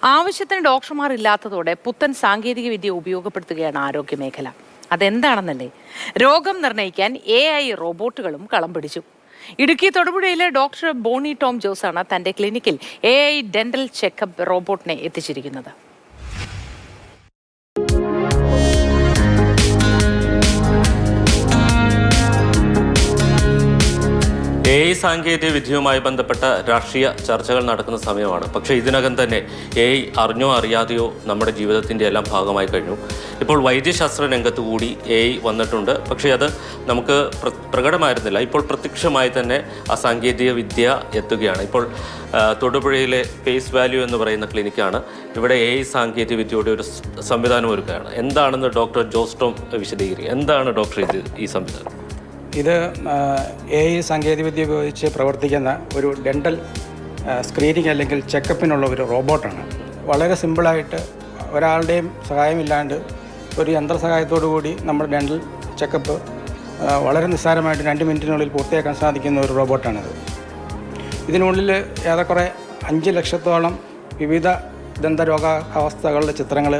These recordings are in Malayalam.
ആവശ്യത്തിന് ഡോക്ടർമാർ ഇല്ലാത്തതോടെ പുത്തൻ സാങ്കേതിക വിദ്യ ഉപയോഗപ്പെടുത്തുകയാണ് ആരോഗ്യമേഖല. അതെന്താണെന്നല്ലേ? രോഗം നിർണ്ണയിക്കാൻ AI റോബോട്ടുകളും കളം പിടിച്ചു. ഇടുക്കി തൊടുപുഴയിലെ ഡോക്ടർ ബോണി ടോം ജോസാണ് തന്റെ ക്ലിനിക്കിൽ AI ഡെന്റൽ ചെക്കപ്പ് റോബോട്ടിനെ എത്തിച്ചിരിക്കുന്നത്. AI സാങ്കേതിക വിദ്യയുമായി ബന്ധപ്പെട്ട രാഷ്ട്രീയ ചർച്ചകൾ നടക്കുന്ന സമയമാണ്. പക്ഷേ ഇതിനകം തന്നെ AI അറിഞ്ഞോ അറിയാതെയോ നമ്മുടെ ജീവിതത്തിൻ്റെ എല്ലാം ഭാഗമായി കഴിഞ്ഞു. ഇപ്പോൾ വൈദ്യശാസ്ത്ര രംഗത്ത് കൂടി AI വന്നിട്ടുണ്ട്. പക്ഷേ അത് നമുക്ക് പ്രകടമായിരുന്നില്ല. ഇപ്പോൾ പ്രത്യക്ഷമായി തന്നെ ആ സാങ്കേതിക വിദ്യ എത്തുകയാണ്. ഇപ്പോൾ തൊടുപുഴയിലെ ഫേസ് വാല്യൂ എന്ന് പറയുന്ന ക്ലിനിക്കാണ്. ഇവിടെ AI സാങ്കേതിക വിദ്യയുടെ ഒരു സംവിധാനം ഒരുക്കുകയാണ്. എന്താണെന്ന് ഡോക്ടർ ജോസ്റ്റോം വിശദീകരിക്കുക. എന്താണ് ഡോക്ടർ ഈ സംവിധാനം? ഇത് AI സാങ്കേതികവിദ്യ ഉപയോഗിച്ച് പ്രവർത്തിക്കുന്ന ഒരു ഡെൻ്റൽ സ്ക്രീനിങ് അല്ലെങ്കിൽ ചെക്കപ്പിനുള്ള ഒരു റോബോട്ടാണ്. വളരെ സിമ്പിളായിട്ട് ഒരാളുടെയും സഹായമില്ലാണ്ട് ഒരു യന്ത്രസഹായത്തോടു കൂടി നമ്മുടെ ഡെൻ്റൽ ചെക്കപ്പ് വളരെ നിസ്സാരമായിട്ട് 2 മിനിറ്റിനുള്ളിൽ പൂർത്തിയാക്കാൻ സാധിക്കുന്ന ഒരു റോബോട്ടാണിത്. ഇതിനുള്ളിൽ ഏറെക്കുറെ 5 ലക്ഷത്തോളം വിവിധ ദന്തരോഗാവസ്ഥകളുടെ ചിത്രങ്ങൾ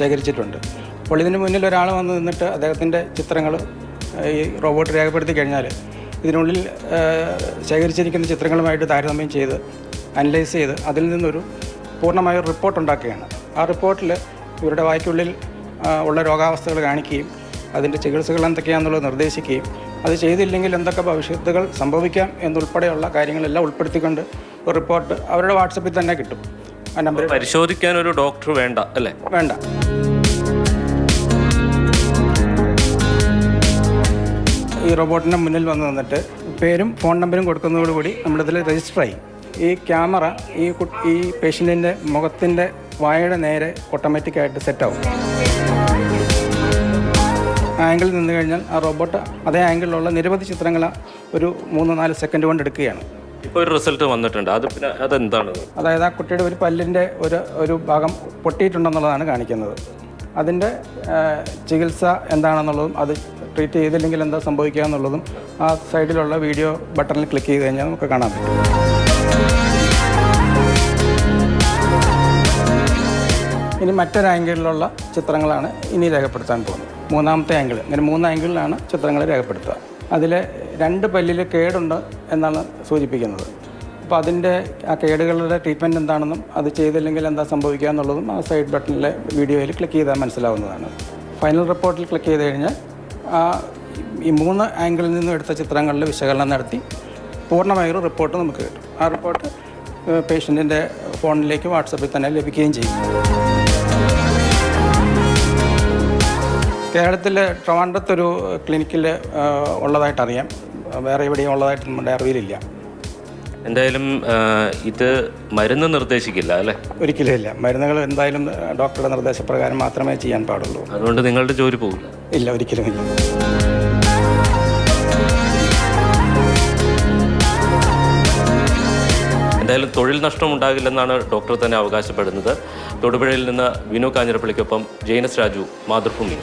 ശേഖരിച്ചിട്ടുണ്ട്. അപ്പോൾ ഇതിന് മുന്നിൽ ഒരാൾ വന്ന് നിന്നിട്ട് അദ്ദേഹത്തിൻ്റെ ചിത്രങ്ങൾ ഈ റോബോട്ട് രേഖപ്പെടുത്തി കഴിഞ്ഞാൽ ഇതിനുള്ളിൽ ശേഖരിച്ചിരിക്കുന്ന ചിത്രങ്ങളുമായിട്ട് താരതമ്യം ചെയ്ത് അനലൈസ് ചെയ്ത് അതിൽ നിന്നൊരു പൂർണ്ണമായ റിപ്പോർട്ട് ഉണ്ടാക്കുകയാണ്. ആ റിപ്പോർട്ടിൽ ഇവരുടെ വായ്ക്കുള്ളിൽ ഉള്ള രോഗാവസ്ഥകൾ കാണിക്കുകയും അതിൻ്റെ ചികിത്സകൾ എന്തൊക്കെയാണെന്നുള്ളത് നിർദ്ദേശിക്കുകയും അത് ചെയ്തില്ലെങ്കിൽ എന്തൊക്കെ ഭവിഷ്യത്തുകൾ സംഭവിക്കാം എന്നുൾപ്പെടെയുള്ള കാര്യങ്ങളെല്ലാം ഉൾപ്പെടുത്തിക്കൊണ്ട് ഒരു റിപ്പോർട്ട് അവരുടെ വാട്സപ്പിൽ തന്നെ കിട്ടും. ആ നമ്പർ പരിശോധിക്കാൻ ഒരു ഡോക്ടർ വേണ്ട അല്ലേ? വേണ്ട. ഈ റോബോട്ടിൻ്റെ മുന്നിൽ വന്ന് നിന്നിട്ട് പേരും ഫോൺ നമ്പരും കൊടുക്കുന്നതോടുകൂടി നമ്മളിതിൽ രജിസ്റ്റർ ആയി. ഈ ക്യാമറ ഈ പേഷ്യൻറ്റിൻ്റെ മുഖത്തിൻ്റെ വായയുടെ നേരെ ഓട്ടോമാറ്റിക്കായിട്ട് സെറ്റാവും. ആംഗിളിൽ നിന്ന് കഴിഞ്ഞാൽ ആ റോബോട്ട് അതേ ആംഗിളിലുള്ള നിരവധി ചിത്രങ്ങൾ ഒരു 3-4 സെക്കൻഡ് കൊണ്ട് എടുക്കുകയാണ്. ഇപ്പോൾ ഒരു റിസൾട്ട് വന്നിട്ടുണ്ട്. അതെന്താണ്? അതായത് ആ കുട്ടിയുടെ ഒരു പല്ലിൻ്റെ ഒരു ഭാഗം പൊട്ടിയിട്ടുണ്ടെന്നുള്ളതാണ് കാണിക്കുന്നത്. അതിൻ്റെ ചികിത്സ എന്താണെന്നുള്ളതും അത് ട്രീറ്റ് ചെയ്തില്ലെങ്കിൽ എന്താ സംഭവിക്കുക എന്നുള്ളതും ആ സൈഡിലുള്ള വീഡിയോ ബട്ടണിൽ ക്ലിക്ക് ചെയ്ത് കഴിഞ്ഞാൽ നമുക്ക് കാണാൻ പറ്റും. ഇനി മറ്റൊരു ആംഗിളിലുള്ള ചിത്രങ്ങളാണ് ഇനി രേഖപ്പെടുത്താൻ പോകുന്നത്. 3ാമത്തെ ആംഗിൾ. ഇങ്ങനെ 3 ആംഗിളിലാണ് ചിത്രങ്ങൾ രേഖപ്പെടുത്തുക. അതിൽ 2 പല്ലിൽ കേടുണ്ട് എന്നാണ് സൂചിപ്പിക്കുന്നത്. അപ്പോൾ അതിൻ്റെ ആ കേടുകളുടെ ട്രീറ്റ്മെൻറ്റ് എന്താണെന്നും അത് ചെയ്തില്ലെങ്കിൽ എന്താ സംഭവിക്കുക എന്നുള്ളതും ആ സൈഡ് ബട്ടണിലെ വീഡിയോയിൽ ക്ലിക്ക് ചെയ്താൽ മനസ്സിലാവുന്നതാണ്. ഫൈനൽ റിപ്പോർട്ടിൽ ക്ലിക്ക് ചെയ്ത് കഴിഞ്ഞാൽ ഈ 3 ആംഗിളിൽ നിന്നും എടുത്ത ചിത്രങ്ങളിൽ വിശകലനം നടത്തി പൂർണ്ണമായൊരു റിപ്പോർട്ട് നമുക്ക് കിട്ടും. ആ റിപ്പോർട്ട് പേഷ്യൻറ്റിൻ്റെ ഫോണിലേക്ക് വാട്സപ്പിൽ തന്നെ ലഭിക്കുകയും ചെയ്യും. കേരളത്തിൽ ട്രിവാൻഡ്രത്തൊരു ക്ലിനിക്കിൽ ഉള്ളതായിട്ടറിയാം. വേറെ എവിടെയും ഉള്ളതായിട്ട് നമ്മുടെ അറിവിലില്ല. എന്തായാലും ഇത് മരുന്ന് നിർദ്ദേശിക്കില്ല അല്ലേ? ഒരിക്കലും ഇല്ല. മരുന്നുകൾ എന്തായാലും ഡോക്ടറുടെ നിർദ്ദേശപ്രകാരം മാത്രമേ ചെയ്യാൻ പാടുള്ളൂ. അതുകൊണ്ട് നിങ്ങളുടെ ജോലി പോകില്ല? ഇല്ല, ഒരിക്കലും ഇല്ല. എന്തായാലും തൊഴിൽ നഷ്ടം ഉണ്ടാകില്ലെന്നാണ് ഡോക്ടർ തന്നെ അവകാശപ്പെടുന്നത്. തൊടുപുഴയിൽ നിന്ന് വിനു കാഞ്ഞിരപ്പള്ളിക്കൊപ്പം ജെയിനസ് രാജു, മാതൃഭൂമി.